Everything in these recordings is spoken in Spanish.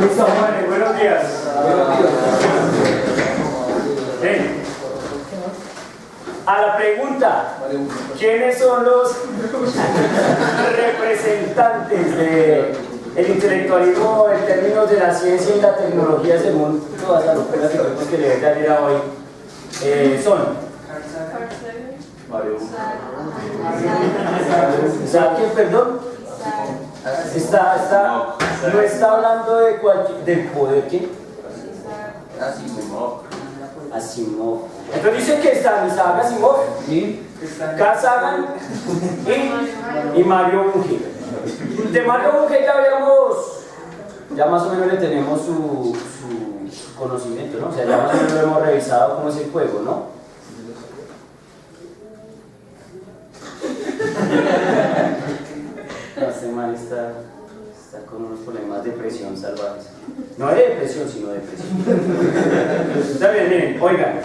Listo, vale, buenos días. A la pregunta, ¿quiénes son los representantes del intelectualismo en términos de la ciencia y la tecnología según todas las propuestas que tuvimos que leer de ayer a hoy? Son ¿Quién, perdón? No está hablando del poder, ¿qué? Asimov. Entonces dice que está Isaac Asimov, Carl Sagan y Mario Bunge. De Mario Bunge ya más o menos le tenemos su conocimiento, ¿no? O sea, ya más o menos lo hemos revisado cómo es el juego, ¿no? Este man está con unos problemas de depresión salvajes. No de depresión, sino de depresión. Está bien, miren, oigan.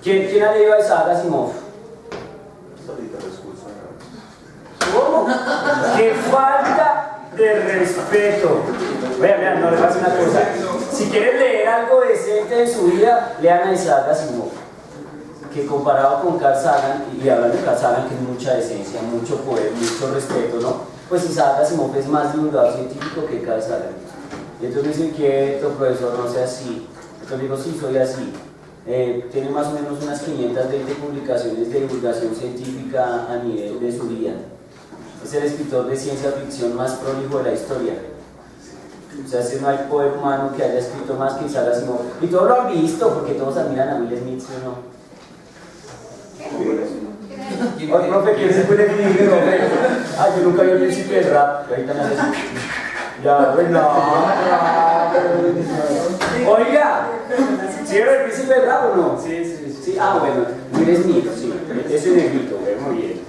¿Quién ha leído a Isaac Asimov? ¿Cómo? ¡Qué falta de respeto! Vean, no les voy a decir una cosa. Si quieren leer algo decente de su vida, lean a Isaac Asimov. Que comparado con Carl Sagan, y hablando de Carl Sagan, que es mucha decencia, mucho poder, mucho respeto, ¿no? Pues Isaac Asimov es más divulgador científico que Carl Sagan. Y entonces me dicen, quieto, profesor, no sea así. Entonces digo, sí, soy así. Tiene más o menos unas 520 publicaciones de divulgación científica a nivel de su vida. Es el escritor de ciencia ficción más prolijo de la historia. O sea, si no hay poder humano que haya escrito más que Isaac Asimov. Y todos lo han visto, porque todos admiran a Will Smith, ¿sí o no? Oye, profe, ¿quién se puede definir? Yo nunca vi el Príncipe del Rap. Ahorita me hace ya, bueno. Oiga, ¿sí era el Príncipe del Rap o no? Sí. Bueno, Will Smith, sí. Ese negrito, muy bien.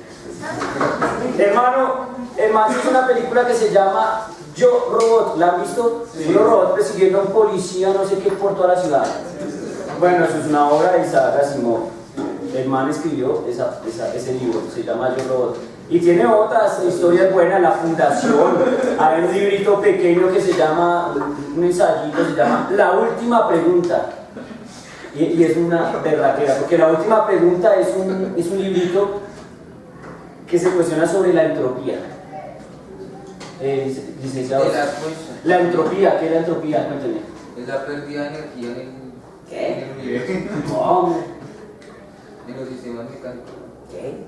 Hermano, hizo una película que se llama Yo Robot. ¿La han visto? Sí. Yo Robot persiguiendo a un policía, no sé qué, por toda la ciudad. Bueno, eso es una obra de Isaac Asimov. El man escribió ese libro, se llama Yo Robot. Y tiene otras historias buenas, La Fundación. Hay un librito pequeño que se llama, un ensayito, se llama La Última Pregunta. Y es una berraquera, porque La Última Pregunta es un librito que se cuestiona sobre la entropía. Licenciado. La entropía, ¿qué es la entropía? Cuénteme. Es la pérdida de energía ¿Qué? en el universo. ¿Cómo? En los sistemas mecánicos. ¿Qué?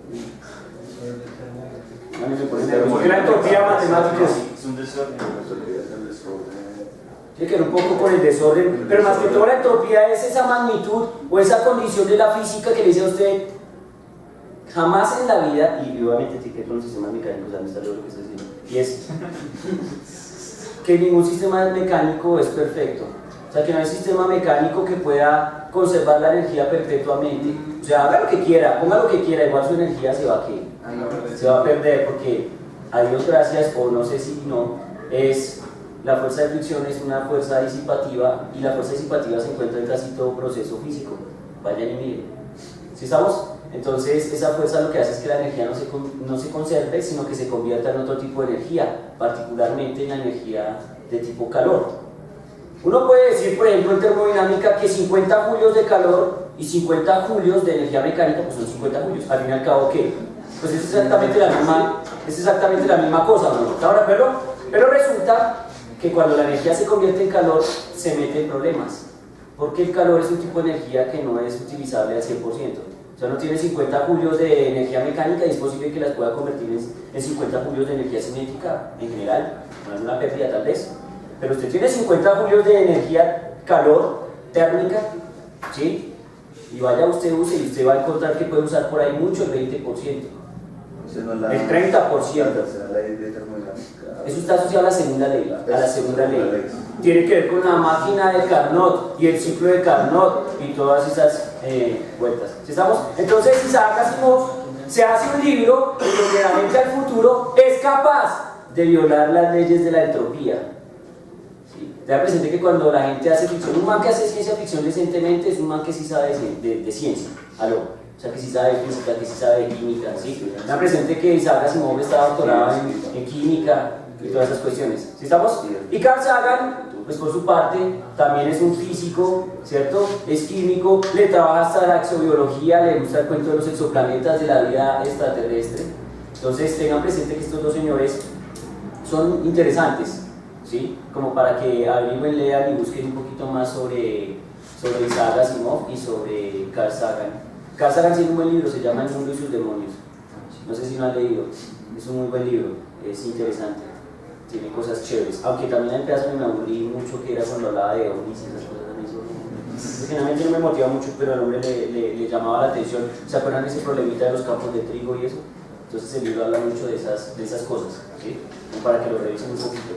Porque la entropía matemática es un desorden. Tiene que ver un poco con el desorden, pero más que todo la entropía es esa magnitud o esa condición de la física que le dice a usted jamás en la vida, y obviamente tiene que ver con los sistemas mecánicos, ¿dónde está lo que está diciendo? Y es que ningún sistema mecánico es perfecto. O sea, que no hay sistema mecánico que pueda conservar la energía perpetuamente. O sea, haga lo que quiera, ponga lo que quiera, igual su energía se va a perder porque a Dios gracias, o no sé si no, la fuerza de fricción es una fuerza disipativa y la fuerza disipativa se encuentra en casi todo proceso físico. Vayan y miren. ¿Sí estamos? Entonces, esa fuerza lo que hace es que la energía no se conserve, sino que se convierta en otro tipo de energía, particularmente en la energía de tipo calor. Uno puede decir, por ejemplo, en termodinámica que 50 julios de calor y 50 julios de energía mecánica, pues son 50 julios. Al fin y al cabo, ¿qué? Pues es exactamente la misma cosa, ¿no? Ahora, pero resulta que cuando la energía se convierte en calor, se mete en problemas. Porque el calor es un tipo de energía que no es utilizable al 100%. O sea, no tiene 50 julios de energía mecánica y es posible que las pueda convertir en 50 julios de energía cinética en general. No es una pérdida tal vez. Pero usted tiene 50 julios de energía calor térmica, ¿sí? Y vaya usted use y usted va a encontrar que puede usar por ahí mucho el 20%. El 30%. Eso está asociado a la segunda ley. Tiene que ver con la máquina de Carnot y el ciclo de Carnot y todas esas vueltas. ¿Sí estamos? Entonces Isaac Asimov se hace un libro en donde la mente al futuro es capaz de violar las leyes de la entropía. Tenga presente que cuando la gente hace ficción, un man que hace ciencia ficción decentemente es un man que sí sabe de ciencia, o sea que sí sabe de física, que sí sabe de química, ¿sí? Tenga presente que Isaac Asimov está doctorado en química, y todas esas cuestiones. ¿Sí estamos? Y Carl Sagan, pues por su parte, también es un físico, ¿cierto? Es químico, le trabaja hasta la exobiología, le gusta el cuento de los exoplanetas, de la vida extraterrestre. Entonces tengan presente que estos dos señores son interesantes, ¿sí? Como para que averigüen, lean y busquen un poquito más sobre Isaac Asimov y sobre Carl Sagan. Carl Sagan tiene un buen libro, se llama El mundo y sus demonios. No sé si lo han leído, es un muy buen libro, es interesante, tiene cosas chéveres. Aunque también hay pedazos que me aburrí mucho, que era cuando hablaba de ovnis y esas cosas. Generalmente no me motiva mucho, pero al hombre le llamaba la atención. ¿Se acuerdan de ese problemita de los campos de trigo y eso? Entonces el libro habla mucho de esas cosas, ¿sí? Para que lo revisen un poquito.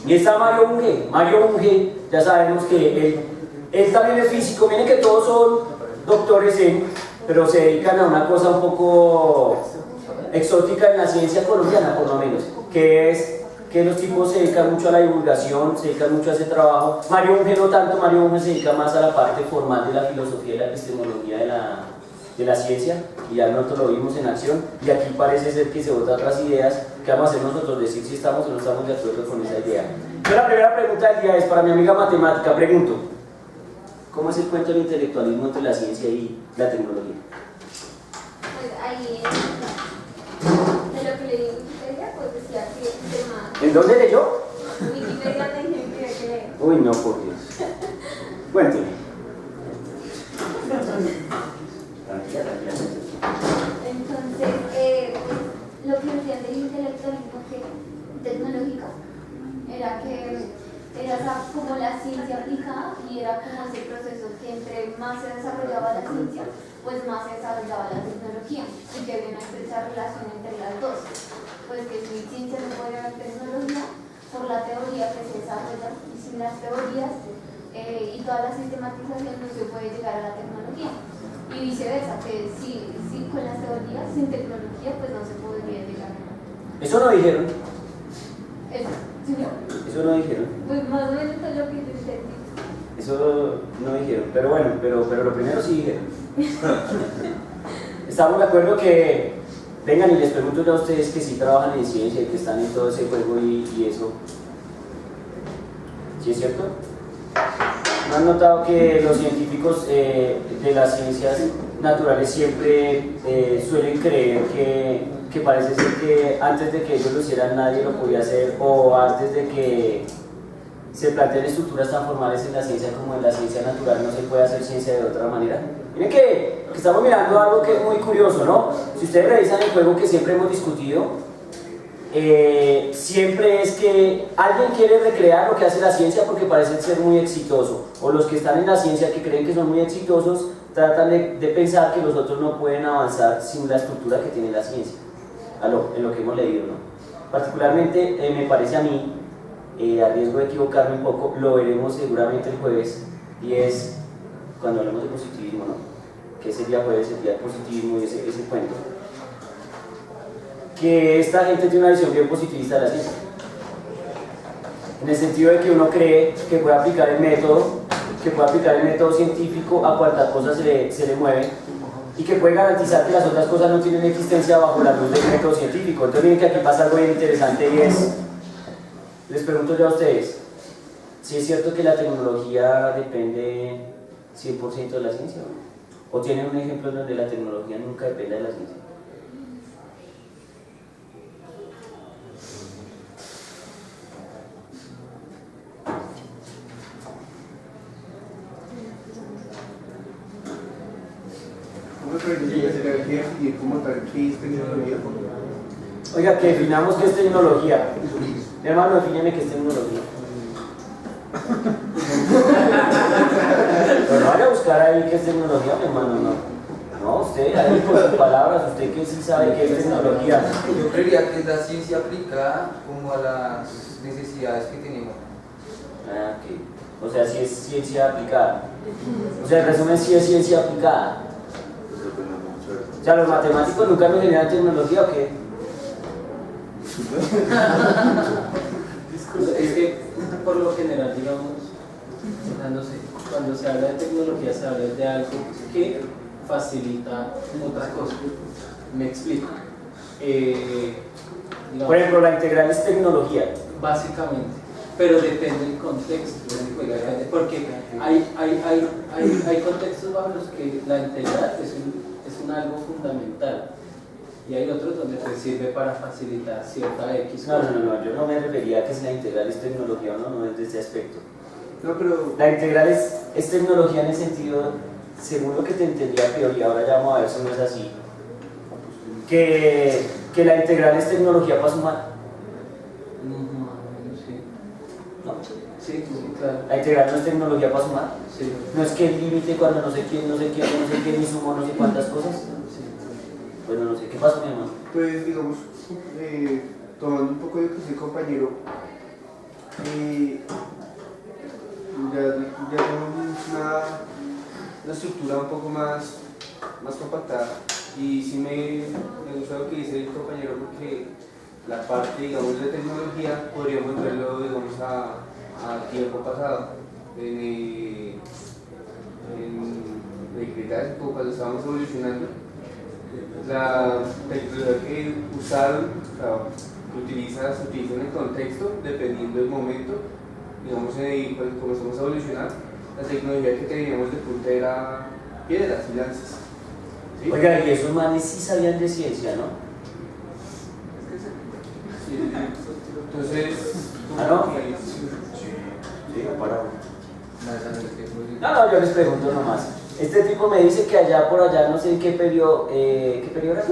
Y está Mario Bunge. Mario Bunge, ya sabemos que él también es físico. Miren que todos son doctores pero se dedican a una cosa un poco exótica en la ciencia colombiana, por lo menos, que es que los tipos se dedican mucho a la divulgación, se dedican mucho a ese trabajo. Mario Bunge no tanto, Mario Bunge se dedica más a la parte formal de la filosofía y la epistemología de la ciencia, y ya nosotros lo vimos en acción, y aquí parece ser que se votan otras ideas. ¿Qué vamos a hacer nosotros? Decir si estamos o no estamos de acuerdo con esa idea. Pero la primera pregunta del día es para mi amiga matemática. Pregunto, ¿cómo es el cuento del intelectualismo entre la ciencia y la tecnología? Pues ahí de lo que leí en Wikipedia, pues decía que el tema... ¿En dónde leyó? Wikipedia me dijeron que había que leer. Uy, no, por Dios. Cuénteme. Entonces, pues, lo que decían del intelectualismo tecnológico era que era como la ciencia aplicada, y era como ese proceso que entre más se desarrollaba la ciencia, pues más se desarrollaba la tecnología, y que había una estrecha relación entre las dos. Pues que sin ciencia no puede haber tecnología, por la teoría que se desarrolla, y sin las teorías y toda la sistematización no se puede llegar a la tecnología. Y viceversa, que si con las teorías, sin tecnología, pues no se podría llegar. Eso no dijeron. ¿Eso, señor? Eso no dijeron. Pues más o menos es lo que yo entendí. Eso no dijeron. Pero bueno, pero lo primero sí dijeron. Estamos de acuerdo que vengan y les pregunto yo a ustedes que sí trabajan en ciencia y que están en todo ese juego y eso. ¿Sí es cierto? ¿No han notado que los científicos de las ciencias naturales siempre suelen creer que parece ser que antes de que ellos lo hicieran nadie lo podía hacer, o antes de que se planteen estructuras tan formales en la ciencia como en la ciencia natural no se puede hacer ciencia de otra manera? Miren que estamos mirando algo que es muy curioso, ¿no? Si ustedes revisan el juego que siempre hemos discutido, siempre es que alguien quiere recrear lo que hace la ciencia porque parece ser muy exitoso, o los que están en la ciencia que creen que son muy exitosos tratan de pensar que los otros no pueden avanzar sin la estructura que tiene la ciencia, en lo que hemos leído, ¿no? Particularmente me parece a mí, a riesgo de equivocarme un poco, lo veremos seguramente el jueves, y es cuando hablamos de positivismo, ¿no? Que ese día jueves, el día del positivismo y ese cuento, que esta gente tiene una visión bien positivista de la ciencia, en el sentido de que uno cree que puede aplicar el método científico a cuantas cosas se le mueve, y que puede garantizar que las otras cosas no tienen existencia bajo la luz del método científico. Entonces miren que aquí pasa algo bien interesante, y es, les pregunto yo a ustedes, si es cierto que la tecnología depende 100% de la ciencia, o tienen un ejemplo donde la tecnología nunca depende de la ciencia. Oiga, que definamos qué es tecnología. Mi hermano, defíneme qué es tecnología. Pero no vaya a buscar ahí qué es tecnología, mi hermano, no. No, usted, ahí con sus palabras, usted que sí sabe qué es tecnología. Yo creería que es la ciencia aplicada como a las necesidades que tenemos. Ah, ok. O sea, sí es ciencia aplicada. O sea, en resumen, sí es ciencia aplicada. O sea, ¿los matemáticos nunca me generan tecnología o qué? Es que por lo general, digamos, cuando se habla de tecnología se habla de algo que facilita otras cosas. Me explico. digamos, Por ejemplo, la integral es tecnología. básicamente, pero depende del contexto, depende, porque hay contextos bajo los que la integral es un algo fundamental y hay otros donde te sirve para facilitar cierta X No, cosa. yo no me refería a que si la integral es tecnología o no, no es de ese aspecto. No, pero La integral es tecnología en el sentido, según lo que te entendía a priori, ahora ya vamos a ver si no es así, que la integral es tecnología para sumar. Sí, No, sí, claro. la integral no es tecnología para sumar. Sí, No es que el límite cuando no sé quién, y sumo no sé cuántas cosas. sí. Bueno, no sé, ¿qué pasó, mi hermano? pues digamos, tomando un poco de lo que dice el compañero, ya tenemos una estructura un poco más compactada y sí me gusta lo que dice el compañero porque la parte, digamos, de tecnología podríamos verlo, digamos, a tiempo pasado, en Cretácico, cuando estábamos evolucionando. La tecnología que usaron, que se utiliza en el contexto, dependiendo del momento. Digamos, cuando comenzamos a evolucionar, la tecnología que teníamos de punta era piedras y lanzas. ¿Sí? Oiga, y esos manes sí sabían de ciencia, ¿no? Entonces, ¿Ah, no? Sí, para. No, yo les pregunto nomás. Este tipo me dice que allá por allá, no sé en qué periodo era.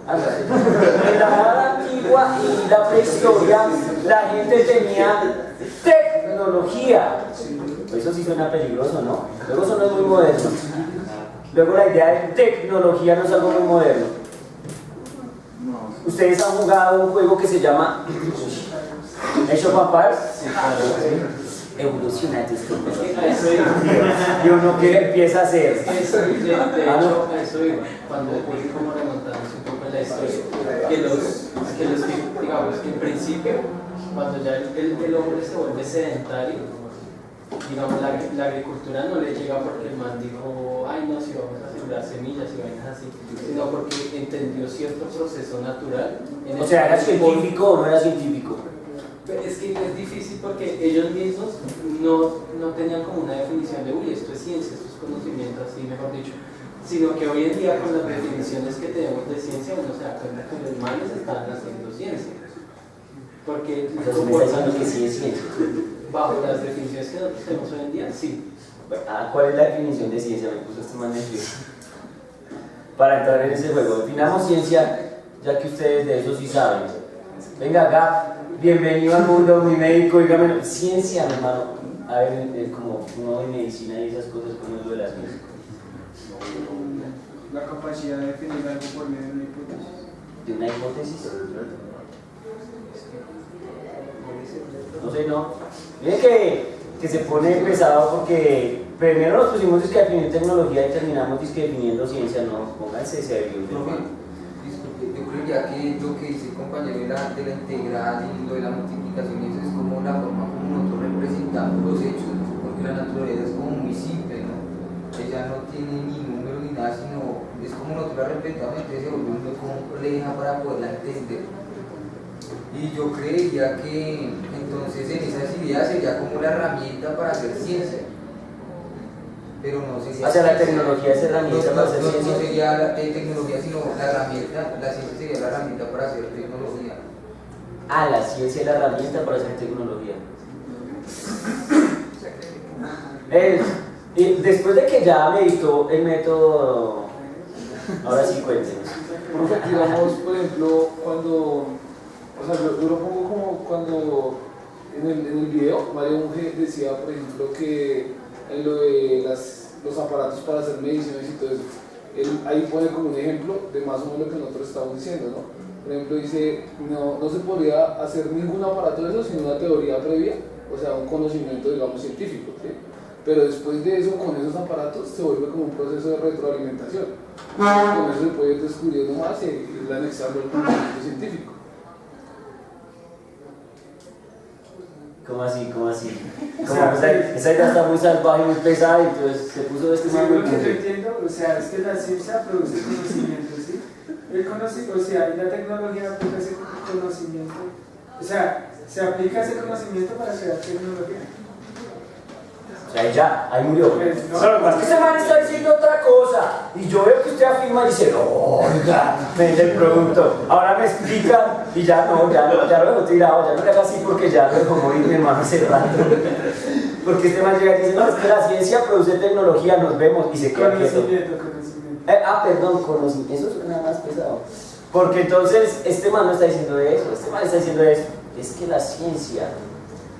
En la edad antigua y la prehistoria, la gente tenía tecnología. Eso sí suena peligroso, ¿no? Luego eso no es muy moderno. Luego la idea de tecnología no es algo muy moderno. Ustedes han jugado un juego que se llama Age of Empires. Sí, claro. Evoluciona tus tecnologías. Eso iba. Y uno que empieza a hacer. Eso, de hecho, a eso iba. Cuando voy como remontándose un poco en la historia, que los digamos, que en principio, cuando ya el hombre se vuelve sedentario, digamos, la agricultura no le llega porque el man dijo, ay no, si vamos a sembrar semillas y vainas así, sino porque entendió cierto proceso natural. O sea, ¿era científico o no era científico? Es que es difícil porque ellos mismos no tenían como una definición de, uy, esto es ciencia, esto es conocimiento, así mejor dicho, sino que hoy en día con las definiciones que tenemos de ciencia uno se da cuenta que los males están haciendo ciencia. Porque Entonces me está diciendo que sí es ciencia. bajo las definiciones que nosotros tenemos hoy en día, sí. ¿Cuál es la definición de ciencia? Me puso este man nervioso. Para entrar en ese juego, definamos ciencia, ya que ustedes de eso sí saben. Venga, Gap, bienvenido al mundo, mi médico, dígame, ciencia, hermano. A ver, como uno de medicina y esas cosas, como es lo de la ciencia. La capacidad de definir algo por medio de una hipótesis. ¿De una hipótesis? No sé, no. Miren que se pone pesado porque primero nos pusimos que definir tecnología y terminamos definiendo ciencia. No, pónganse serios. Disculpe, yo creo ya que lo que dice el compañero de la integral y lo de la multiplicación, eso es como la forma como nosotros representamos los hechos, porque la naturaleza es como muy simple, ¿no? Ella no tiene ni número ni nada, sino es como nosotros la representamos, entonces se vuelve muy compleja para poderla entender. Y yo creería que entonces en esas ideas sería como la herramienta para hacer ciencia. Pero no sería. O sea, la tecnología es herramienta para hacer No ciencia. sería la tecnología, sino la herramienta, la ciencia sería la herramienta para hacer tecnología. Ah, la ciencia es la herramienta para hacer tecnología. Y después de que ya meditó el método, ahora sí cuéntenos. Profe, digamos, por ejemplo, cuando, o sea, yo lo pongo como cuando en el video Mario Monge decía, por ejemplo, que en lo de los aparatos para hacer mediciones y todo eso, él ahí pone como un ejemplo de más o menos lo que nosotros estamos diciendo, ¿no? Por ejemplo, dice, no se podría hacer ningún aparato de eso sin una teoría previa, o sea, un conocimiento, digamos, científico, ¿sí? Pero después de eso, con esos aparatos, se vuelve como un proceso de retroalimentación. Con eso se puede ir descubriendo más y ir anexando el conocimiento científico. ¿Cómo así? ¿Cómo así? Esa idea está muy salvaje, muy pesada y entonces se puso de este Sí, mango. lo que yo entiendo, o sea, es que la ciencia produce conocimiento, ¿sí? El conocimiento, o sea, y la tecnología produce conocimiento, o sea, se aplica ese conocimiento para crear tecnología. O sea, ya, ahí murió. Pues, no. No, lo que pasa es que ese man está diciendo otra cosa. Y yo veo que usted afirma y dice, oiga, vende el producto. Ahora me explican y ya no, ya lo dejo tirado, ya no le haga así porque ya lo dejó morir mi hermano hace rato. Porque este man llega y dice, no, es que la ciencia produce tecnología, nos vemos y se queda quieto. Conocimiento. Perdón, conocimiento, eso suena más pesado. Porque entonces este man no está diciendo eso, este man está diciendo eso. Es que la ciencia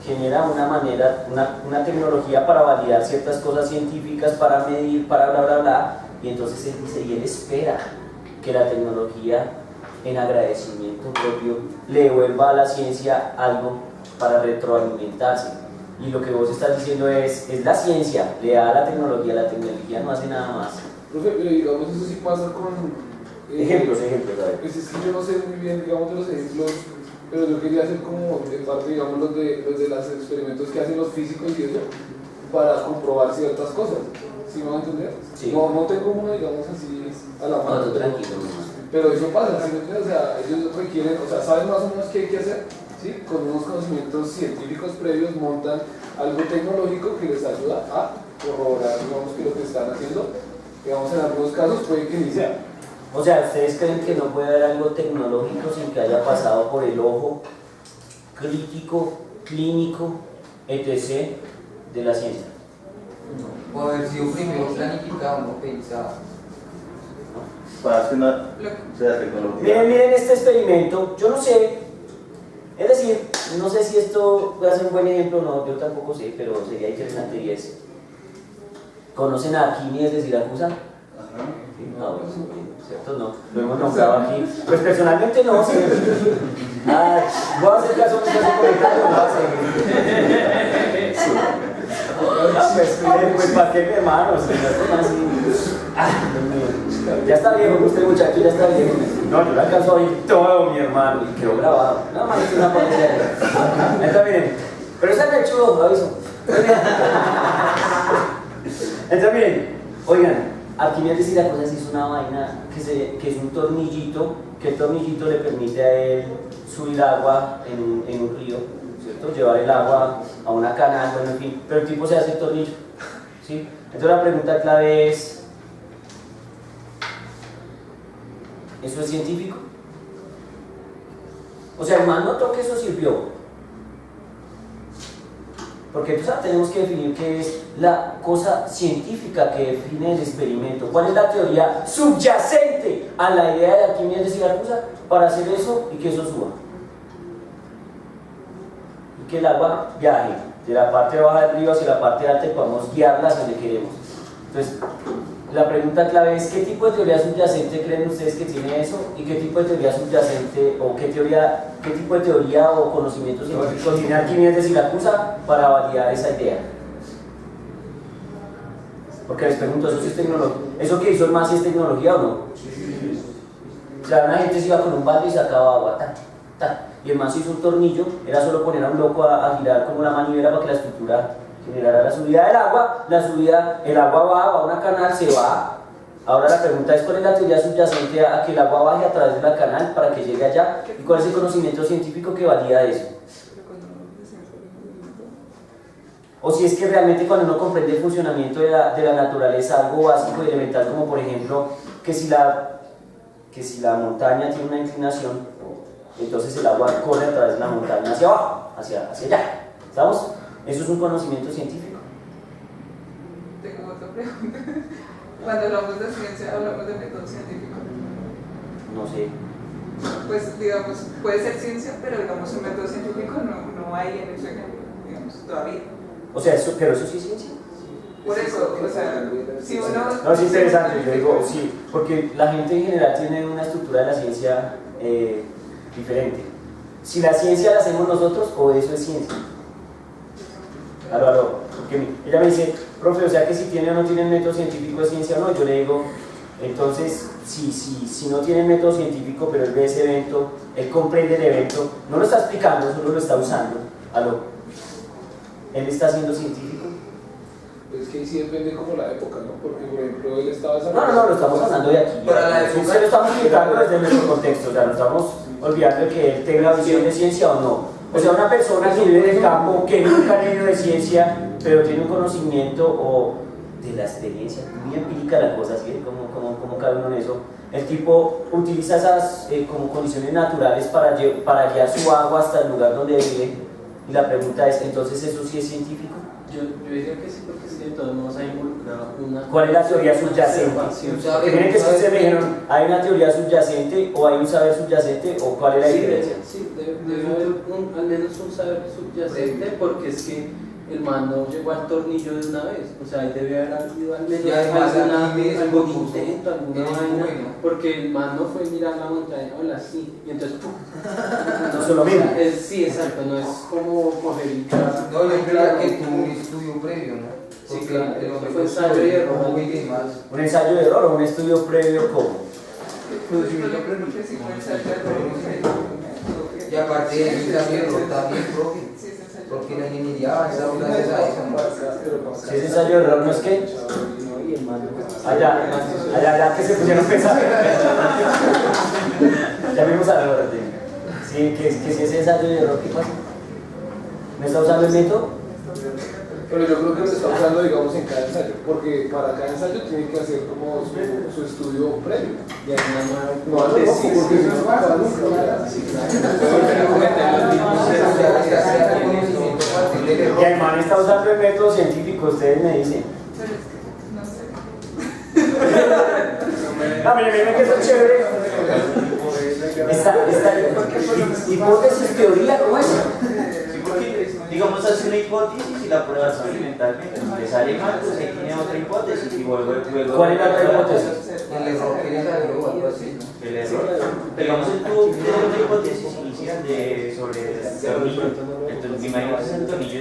genera una manera, una tecnología para validar ciertas cosas científicas, para medir, para bla bla bla, y entonces él dice, y él espera que la tecnología en agradecimiento propio le devuelva a la ciencia algo para retroalimentarse. Y lo que vos estás diciendo es la ciencia, le da a la tecnología no hace nada más. Profe, pero digamos, eso sí pasa con... Ejemplos, a ver. Pues es que yo no sé muy bien, digamos, de los ejemplos, pero yo quería hacer como, en parte, digamos, los de los experimentos que hacen los físicos y eso, para comprobar ciertas cosas. ¿Sí me van a entender? Sí. No tengo uno, digamos, así a la mano. No, tranquilo, Pero eso pasa, ¿sí me entiendes? O sea, ellos requieren, o sea, saben más o menos qué hay que hacer, ¿sí? Con unos conocimientos científicos previos montan algo tecnológico que les ayuda a corroborar, digamos, que lo que están haciendo, digamos, en algunos casos puede que ni sea. O sea, ¿ustedes creen que no puede haber algo tecnológico sin que haya pasado por el ojo crítico, clínico, etc. de la ciencia? O haber sido primero planificado, no pensado. Para hacer una tecnología. Miren este experimento, yo no sé, es decir, no sé si esto puede ser un buen ejemplo o no, yo tampoco sé, pero sería interesante y es, ¿conocen a Arquímedes de Siracusa? No, ¿cierto? No, lo hemos nombrado aquí. Pues personalmente no, sí. Voy a hacer caso a un comentario, no va a seguir. Pues para qué, mi hermano, si no son así. Dios mío. Ya está viejo, usted muchacho, ya está viejo. No, yo lo alcanzo a oír todo, mi hermano, y quedó grabado. Nada más es una ponencia. Ahí está, miren. Pero está mechudo, aviso. Entonces, miren, oigan. Arquímedes de Siracusa hizo una vaina que es un tornillito, que el tornillito le permite a él subir agua en un río, ¿cierto? Llevar el agua a una canal, bueno, en fin, pero el tipo se hace el tornillo, ¿sí? Entonces la pregunta clave es, ¿eso es científico? O sea, el man notó que eso sirvió. Porque entonces tenemos que definir qué es la cosa científica que define el experimento. ¿Cuál es la teoría subyacente a la idea de Arquímedes de Siracusa para hacer eso y que eso suba? Y que el agua viaje de la parte baja del río hacia la parte alta y podamos guiarla hacia donde queremos. Entonces, la pregunta clave es ¿qué tipo de teoría subyacente creen ustedes que tiene eso? ¿Y qué tipo de teoría subyacente o qué tipo de teoría o conocimiento científico tiene Arquímedes de Siracusa para validar esa idea? Porque les pregunto, ¿eso sí es tecnología? ¿Eso que hizo el man sí es tecnología o no? O sea, una gente se iba con un balde y sacaba agua, y el man se hizo un tornillo, era solo poner a un loco a girar como una manivela para que la estructura generara la subida del agua, el agua va a una canal, se va. Ahora la pregunta es cuál es la teoría subyacente a que el agua baje a través de la canal para que llegue allá y cuál es el conocimiento científico que valida eso. O si es que realmente cuando uno comprende el funcionamiento de la naturaleza, algo básico y elemental como por ejemplo que si la montaña tiene una inclinación, entonces el agua corre a través de la montaña hacia abajo, hacia allá. ¿Estamos? Eso es un conocimiento científico. Tengo otra pregunta. Cuando hablamos de ciencia, hablamos de método científico. No sé. Pues, digamos, puede ser ciencia, pero digamos, un método científico no hay en ese ejemplo, digamos, todavía. O sea, pero eso sí es ciencia. Por eso, o sea, si uno... No, es interesante, yo digo, sí, porque la gente en general tiene una estructura de la ciencia diferente. Si la ciencia la hacemos nosotros, o eso es ciencia. Aló, porque ella me dice, profe, o sea que si tiene o no tiene método científico de ciencia o no, yo le digo, entonces, si no tiene método científico, pero él ve ese evento, él comprende el evento, no lo está explicando, solo lo está usando, aló, él está siendo científico. Es que ahí sí depende como la época, ¿no? Porque, por ejemplo, él estaba... No, lo estamos hablando de aquí. Para la época- Se lo estamos explicando desde nuestro contexto, o sea, no estamos olvidando de que él tenga visión de ciencia o no. O sea, una persona que vive en el campo, que nunca ha leído de ciencia, pero tiene un conocimiento o de la experiencia, muy empírica la cosa, ¿sí? Como cabe uno en eso. El tipo utiliza esas como condiciones naturales para guiar su agua hasta el lugar donde vive. Y la pregunta es, ¿entonces eso sí es científico? Yo diría que sí, porque es que de todos modos hay involucrado una... ¿Cuál es la teoría subyacente? Porque miren que ustedes me dijeron, ¿hay una teoría subyacente o hay un saber subyacente o cuál es la diferencia? Sí, debe haber al menos un saber subyacente, porque es que el man no llegó al tornillo de una vez, o sea, ahí debe haber habido al menos Y además algún intento, alguna es vaina, bueno. porque el man no fue mirar la montaña, hola, sí, y entonces ¡pum! No es lo mismo. Sí, exacto, no es como coger y ya. No, yo creo que tuvo un estudio previo, ¿no? Sí, Porque claro, el hombre fue ensayo y error. como y demás. ¿Un ensayo de error o un estudio previo como? Y aparte de eso, también, profe, porque la ingeniería avanzada gracias a eso. Si es ensayo de error, ¿no es que? Allá que se pusieron pesados. Ya vimos a la hora. Sí, que si es ensayo de error, ¿qué pasa? ¿No está usando el método? Pero yo creo que lo está usando, digamos, en cada ensayo, porque para cada ensayo tiene que hacer como su estudio previo. Y hay una nueva No, porque si no para nunca. Y el man está usando el método científico, ustedes me dicen. Pero es que, no sé. Ah, miren que eso es chévere. Esta hipótesis, teoría, ¿cómo es? Sí, porque, digamos, hace una hipótesis y la prueba experimentalmente. Si le sale mal, pues ahí tiene otra hipótesis y vuelve. ¿Cuál es la otra hipótesis? El error que le salió o algo así, ¿no? El error. Digamos, tú tienes otra hipótesis inicial sobre el tornillo. Entonces, me imagino que es el tornillo